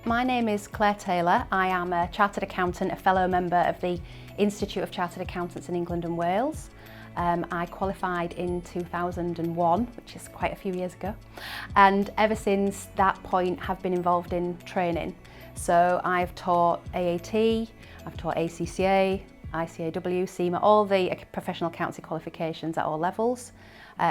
My name is Claire Taylor. I am a Chartered Accountant, a fellow member of the Institute of Chartered Accountants in England and Wales. I qualified in 2001, which is quite a few years ago, and ever since that point have been involved in training. So I've taught AAT, I've taught ACCA, ICAW, CIMA, all the professional accountancy qualifications at all levels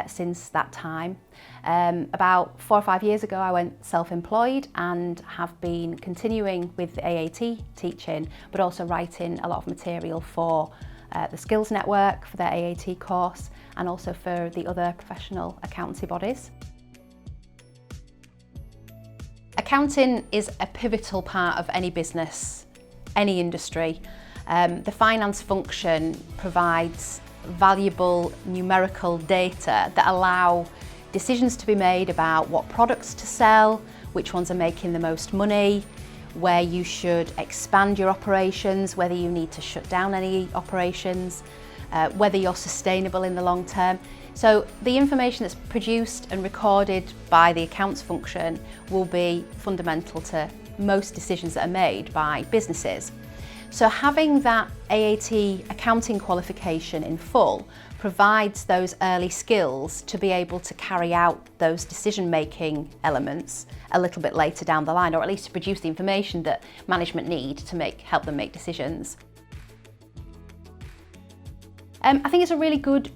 since that time. About 4 or 5 years ago I went self-employed and have been continuing with the AAT teaching, but also writing a lot of material for the Skills Network, for their AAT course, and also for the other professional accountancy bodies. Accounting is a pivotal part of any business, any industry. The finance function provides valuable numerical data that allow decisions to be made about what products to sell, which ones are making the most money, where you should expand your operations, whether you need to shut down any operations, whether you're sustainable in the long term. So the information that's produced and recorded by the accounts function will be fundamental to most decisions that are made by businesses. So having that AAT accounting qualification in full provides those early skills to be able to carry out those decision-making elements a little bit later down the line, or at least to produce the information that management need to help them make decisions. I think it's a really good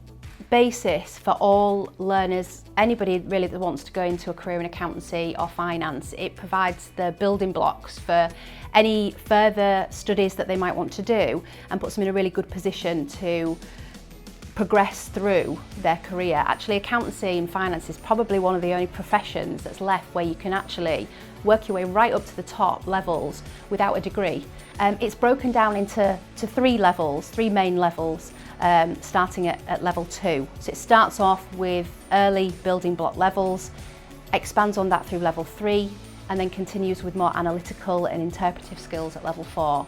basis for all learners, anybody really that wants to go into a career in accountancy or finance. It provides the building blocks for any further studies that they might want to do and puts them in a really good position to progress through their career. Actually, accountancy and finance is probably one of the only professions that's left where you can actually work your way right up to the top levels without a degree. It's broken down into 3 levels, 3 main levels, starting at level 2. So it starts off with early building block levels, expands on that through level 3, and then continues with more analytical and interpretive skills at level 4.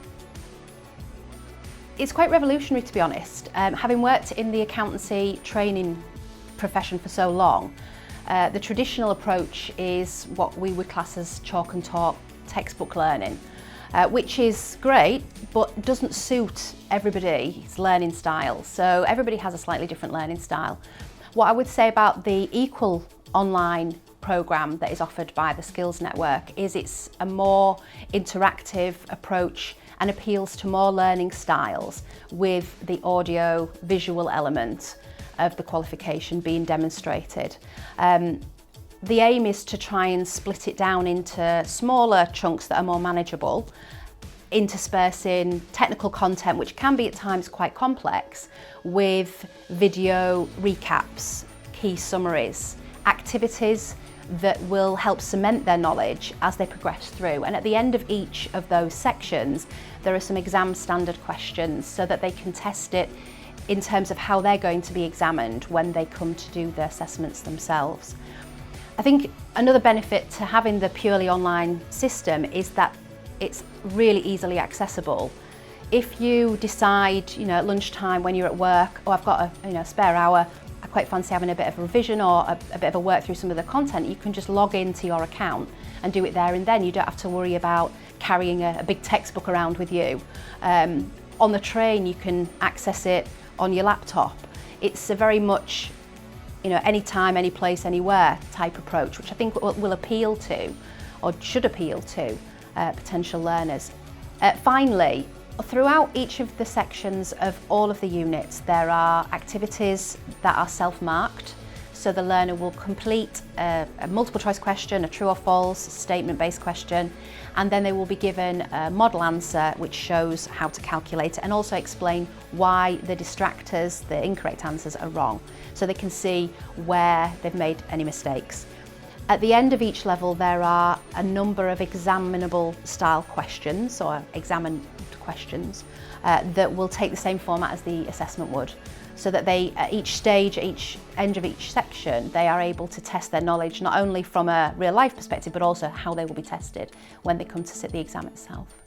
It's quite revolutionary, to be honest. Having worked in the accountancy training profession for so long, the traditional approach is what we would class as chalk and talk textbook learning, which is great, but doesn't suit everybody's learning style. So everybody has a slightly different learning style. What I would say about the equal online programme that is offered by the Skills Network is it's a more interactive approach and appeals to more learning styles, with the audio visual element of the qualification being demonstrated. The aim is to try and split it down into smaller chunks that are more manageable, interspersing technical content, which can be at times quite complex, with video recaps, key summaries, activities that will help cement their knowledge as they progress through. And at the end of each of those sections, there are some exam standard questions so that they can test it in terms of how they're going to be examined when they come to do the assessments themselves. I think another benefit to having the purely online system is that it's really easily accessible. If you decide, at lunchtime when you're at work, oh, I've got a spare hour, I quite fancy having a bit of a revision or a bit of a work through some of the content, you can just log into your account and do it there and then. You don't have to worry about carrying a big textbook around with you. On the train, you can access it on your laptop. It's a very much, anytime, any place, anywhere type approach, which I think will appeal to, or should appeal to, potential learners. Finally, throughout each of the sections of all of the units, there are activities that are self-marked. So the learner will complete a multiple choice question, a true or false statement-based question, and then they will be given a model answer which shows how to calculate it and also explain why the distractors, the incorrect answers, are wrong, so they can see where they've made any mistakes. At the end of each level, there are a number of examinable style questions, or examined questions, that will take the same format as the assessment would, so that they, at each stage, at each end of each section, they are able to test their knowledge, not only from a real life perspective, but also how they will be tested when they come to sit the exam itself.